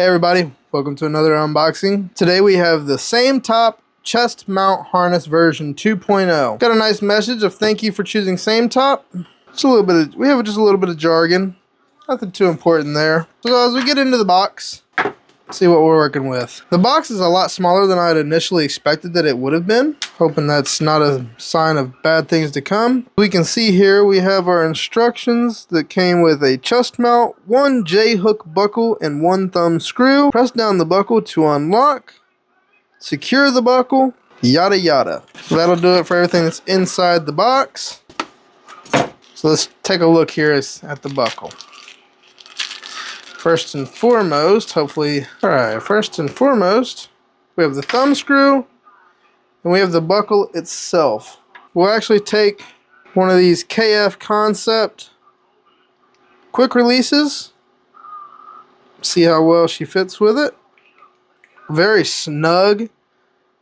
Hey everybody, welcome to another unboxing. Today we have the SAMETOP chest mount harness version 2.0. Got a nice message of thank you for choosing SAMETOP. We have just a little bit of jargon. Nothing too important there. So as we get into the box, see what we're working with. The box is a lot smaller than I had initially expected that it would have been. Hoping that's not a sign of bad things to come. We can see here we have our instructions that came with a chest mount, one J-hook buckle, and one thumb screw. Press down the buckle to unlock, secure the buckle, yada yada. So that'll do it for everything that's inside the box. So let's take a look here at the buckle. First and foremost, we have the thumb screw and we have the buckle itself. We'll actually take one of these KF Concept quick releases, see how well she fits with it. Very snug.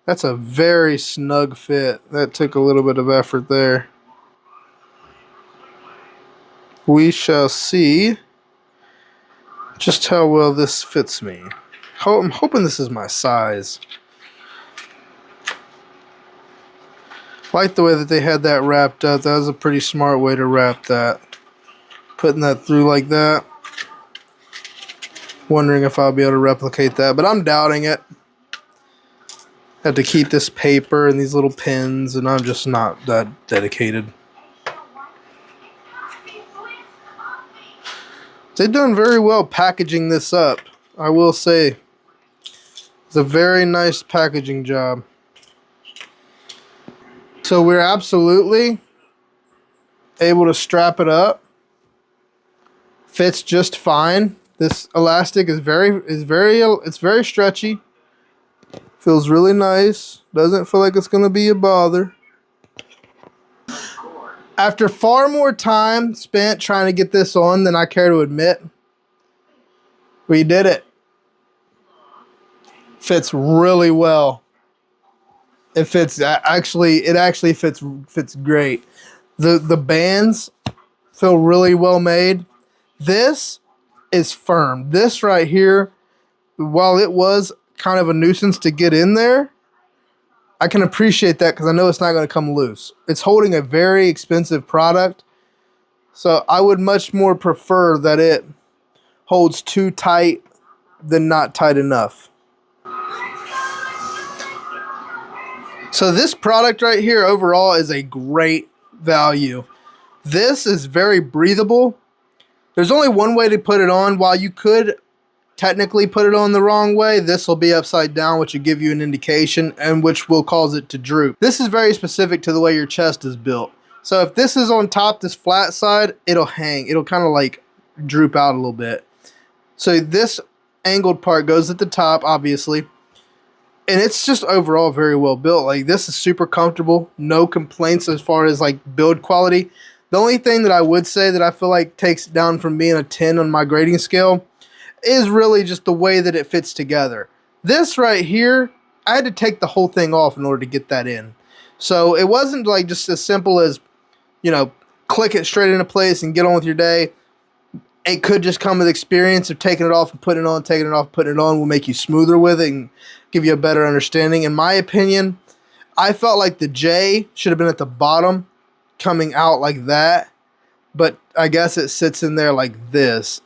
That's a very snug fit. That took a little bit of effort there. We shall see just how well this fits me. I'm hoping this is my size. I like the way that they had that wrapped up. That was a pretty smart way to wrap that. Putting that through like that. Wondering if I'll be able to replicate that, but I'm doubting it. Had to keep this paper and these little pins, and I'm just not that dedicated. They've done very well packaging this up. I will say it's a very nice packaging job. So we're absolutely able to strap it up. Fits just fine. This elastic is very stretchy. Feels really nice. Doesn't feel like it's gonna be a bother. After far more time spent trying to get this on than I care to admit, we did it. Fits really well. It actually fits great. The bands feel really well made. This is firm. This right here, while it was kind of a nuisance to get in there, I can appreciate that because I know it's not going to come loose. It's holding a very expensive product, so I would much more prefer that it holds too tight than not tight enough. So this product right here overall is a great value. This is very breathable. There's only one way to put it on. While you could technically put it on the wrong way, this will be upside down, which will give you an indication and which will cause it to droop. This is very specific to the way your chest is built. So if this is on top, this flat side, it'll hang. It'll kind of like droop out a little bit. So this angled part goes at the top, obviously. And it's just overall very well built. Like, this is super comfortable. No complaints as far as like build quality. The only thing that I would say that I feel like takes it down from being a 10 on my grading scale is really just the way that it fits together. This right here, I had to take the whole thing off in order to get that in. So it wasn't like just as simple as, you know, click it straight into place and get on with your day. It could just come with experience of taking it off and putting it on, taking it off, putting it on will make you smoother with it and give you a better understanding. In my opinion, I felt like the J should have been at the bottom, coming out like that, but I guess it sits in there like this,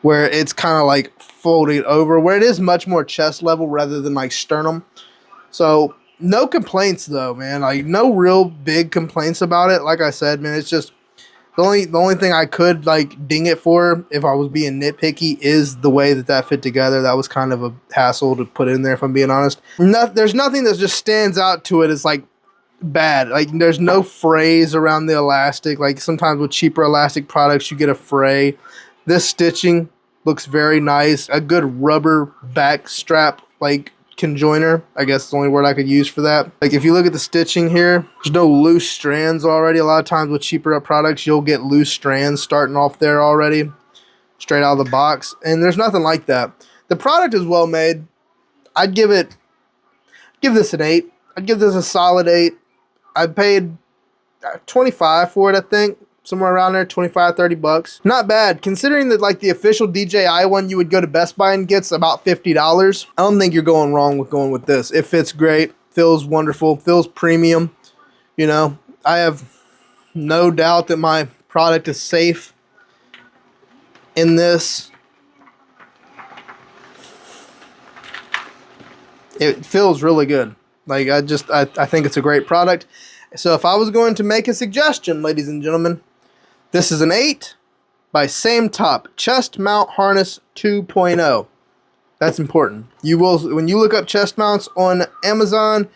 where it's kind of like folded over, where it is much more chest level rather than like sternum. So no complaints though, man. Like, no real big complaints about it. Like I said, man, it's just the only thing I could like ding it for if I was being nitpicky is the way that fit together. That was kind of a hassle to put in there, if I'm being honest. There's nothing that just stands out to it as like bad. Like, there's no frays around the elastic. Like, sometimes with cheaper elastic products you get a fray. This stitching looks very nice. A good rubber back strap like conjoiner, I guess is the only word I could use for that. Like, if you look at the stitching here, there's no loose strands already. A lot of times with cheaper products you'll get loose strands starting off there already, straight out of the box, and there's nothing like that. The product is well made. I'd give this an 8. I'd give this a solid 8. I paid $25 for it, I think. somewhere around there, 25, 30 bucks. Not bad, considering that like the official DJI one you would go to Best Buy and gets about $50. I don't think you're going wrong with going with this. It fits great, feels wonderful, feels premium. You know, I have no doubt that my product is safe in this. It feels really good. Like I think it's a great product. So if I was going to make a suggestion, ladies and gentlemen, this is an 8 by SAMETOP chest mount harness 2.0. That's important. You will, when you look up chest mounts on Amazon,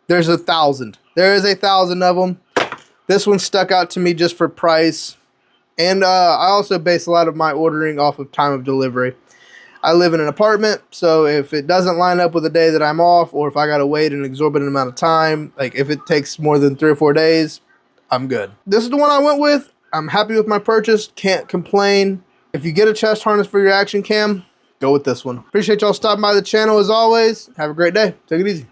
there's 1,000. There is 1,000 of them. This one stuck out to me just for price. And I also base a lot of my ordering off of time of delivery. I live in an apartment, so if it doesn't line up with the day that I'm off, or if I gotta wait an exorbitant amount of time, like if it takes more than 3 or 4 days, I'm good. This is the one I went with. I'm happy with my purchase, can't complain. If you get a chest harness for your action cam, go with this one. Appreciate y'all stopping by the channel as always. Have a great day. Take it easy.